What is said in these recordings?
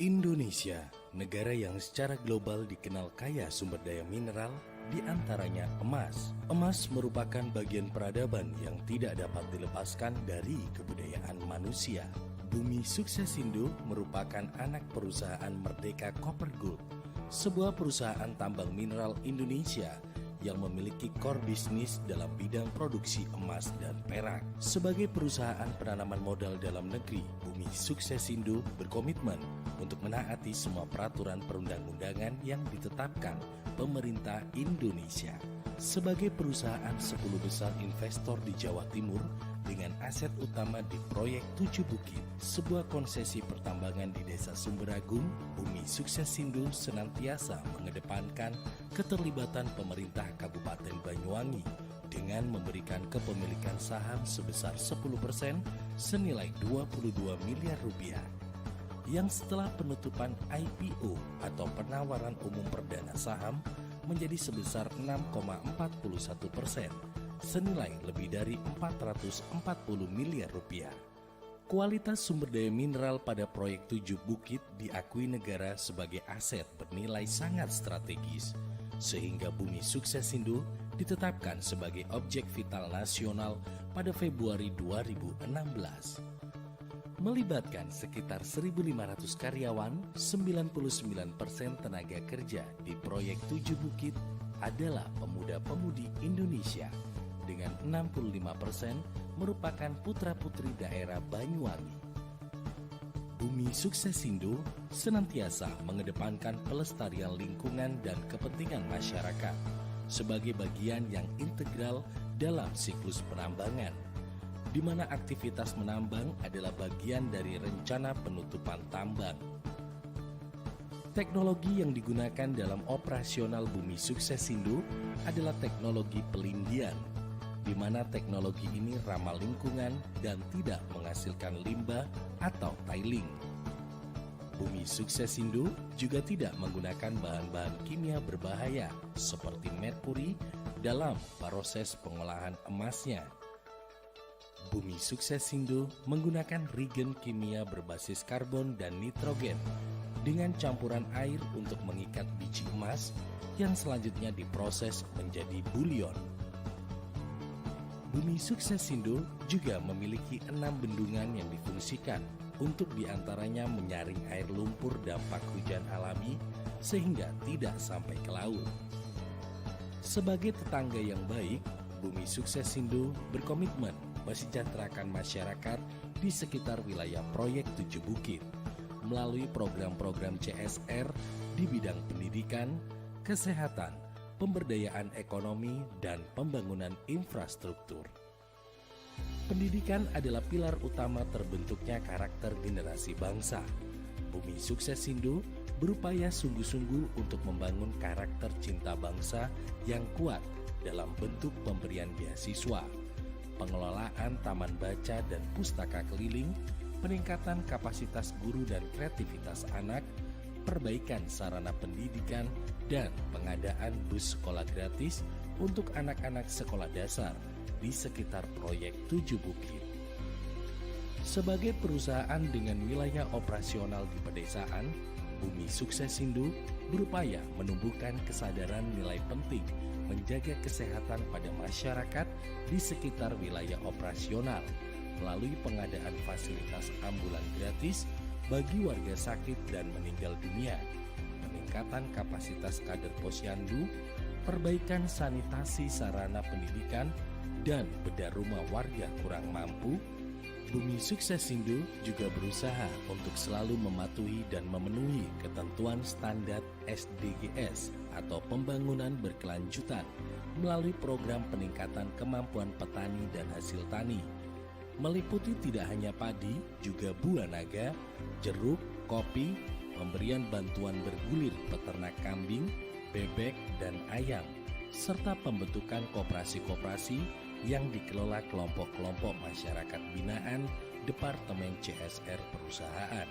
Indonesia, negara yang secara global dikenal kaya sumber daya mineral, di antaranya emas. Emas merupakan bagian peradaban yang tidak dapat dilepaskan dari kebudayaan manusia. Bumi Suksesindo merupakan anak perusahaan Merdeka Copper Gold, sebuah perusahaan tambang mineral Indonesia yang memiliki core bisnis dalam bidang produksi emas dan perak. Sebagai perusahaan penanaman modal dalam negeri, Bumi Suksesindo berkomitmen untuk menaati semua peraturan perundang-undangan yang ditetapkan pemerintah Indonesia. Sebagai perusahaan 10 besar investor di Jawa Timur dengan aset utama di proyek 7 Bukit, sebuah konsesi pertambangan di Desa Sumberagung, Bumi Suksesindo senantiasa mengedepankan keterlibatan pemerintah Kabupaten Banyuwangi dengan memberikan kepemilikan saham sebesar 10% senilai 22 miliar rupiah. Yang setelah penutupan IPO atau penawaran umum perdana saham menjadi sebesar 6,41% senilai lebih dari 440 miliar rupiah. Kualitas sumber daya mineral pada proyek 7 Bukit diakui negara sebagai aset bernilai sangat strategis, sehingga Bumi Suksesindo ditetapkan sebagai objek vital nasional pada Februari 2016. Melibatkan sekitar 1.500 karyawan, 99% tenaga kerja di proyek 7 Bukit adalah pemuda-pemudi Indonesia, dengan 65% merupakan putra-putri daerah Banyuwangi. Bumi Suksesindo senantiasa mengedepankan pelestarian lingkungan dan kepentingan masyarakat sebagai bagian yang integral dalam siklus penambangan, di mana aktivitas menambang adalah bagian dari rencana penutupan tambang. Teknologi yang digunakan dalam operasional Bumi Suksesindo adalah teknologi pelindian, di mana teknologi ini ramah lingkungan dan tidak menghasilkan limbah atau tiling. Bumi Suksesindo juga tidak menggunakan bahan-bahan kimia berbahaya seperti merkuri dalam proses pengolahan emasnya. Bumi Suksesindo menggunakan reagen kimia berbasis karbon dan nitrogen dengan campuran air untuk mengikat biji emas yang selanjutnya diproses menjadi bulion. Bumi Suksesindo juga memiliki 6 bendungan yang difungsikan untuk diantaranya menyaring air lumpur dampak hujan alami sehingga tidak sampai ke laut. Sebagai tetangga yang baik, Bumi Suksesindo berkomitmen mesejahterakan masyarakat di sekitar wilayah proyek 7 Bukit melalui program-program CSR di bidang pendidikan, kesehatan, pemberdayaan ekonomi, dan pembangunan infrastruktur. Pendidikan adalah pilar utama terbentuknya karakter generasi bangsa. Bumi Suksesindo berupaya sungguh-sungguh untuk membangun karakter cinta bangsa yang kuat dalam bentuk pemberian beasiswa, pengelolaan taman baca dan pustaka keliling, peningkatan kapasitas guru dan kreativitas anak, perbaikan sarana pendidikan, dan pengadaan bus sekolah gratis untuk anak-anak sekolah dasar di sekitar proyek 7 Bukit. Sebagai perusahaan dengan wilayah operasional di pedesaan, Bumi Suksesindo berupaya menumbuhkan kesadaran nilai penting menjaga kesehatan pada masyarakat di sekitar wilayah operasional melalui pengadaan fasilitas ambulan gratis bagi warga sakit dan meninggal dunia, peningkatan kapasitas kader posyandu, perbaikan sanitasi sarana pendidikan, dan bedah rumah warga kurang mampu. Bumi Suksesindo juga berusaha untuk selalu mematuhi dan memenuhi ketentuan standar SDGs atau pembangunan berkelanjutan melalui program peningkatan kemampuan petani dan hasil tani, meliputi tidak hanya padi, juga buah naga, jeruk, kopi, pemberian bantuan bergulir peternak kambing, bebek, dan ayam, serta pembentukan koperasi-koperasi yang dikelola kelompok-kelompok masyarakat binaan Departemen CSR perusahaan.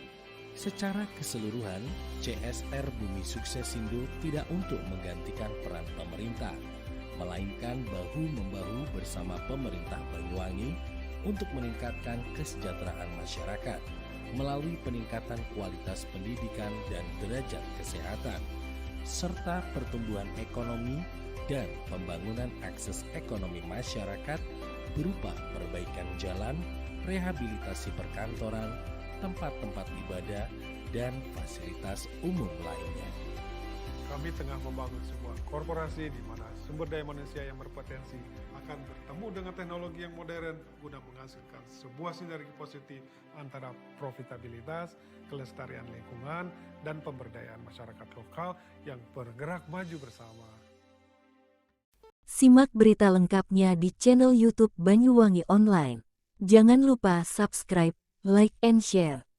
Secara keseluruhan, CSR Bumi Suksesindo tidak untuk menggantikan peran pemerintah, melainkan bahu-membahu bersama pemerintah Banyuwangi untuk meningkatkan kesejahteraan masyarakat melalui peningkatan kualitas pendidikan dan derajat kesehatan, serta pertumbuhan ekonomi dan pembangunan akses ekonomi masyarakat berupa perbaikan jalan, rehabilitasi perkantoran, tempat-tempat ibadah, dan fasilitas umum lainnya. Kami tengah membangun sebuah korporasi di mana sumber daya manusia yang berpotensi akan bertemu dengan teknologi yang modern guna menghasilkan sebuah sinergi positif antara profitabilitas, kelestarian lingkungan, dan pemberdayaan masyarakat lokal yang bergerak maju bersama. Simak berita lengkapnya di channel YouTube Banyuwangi Online. Jangan lupa subscribe, like, and share.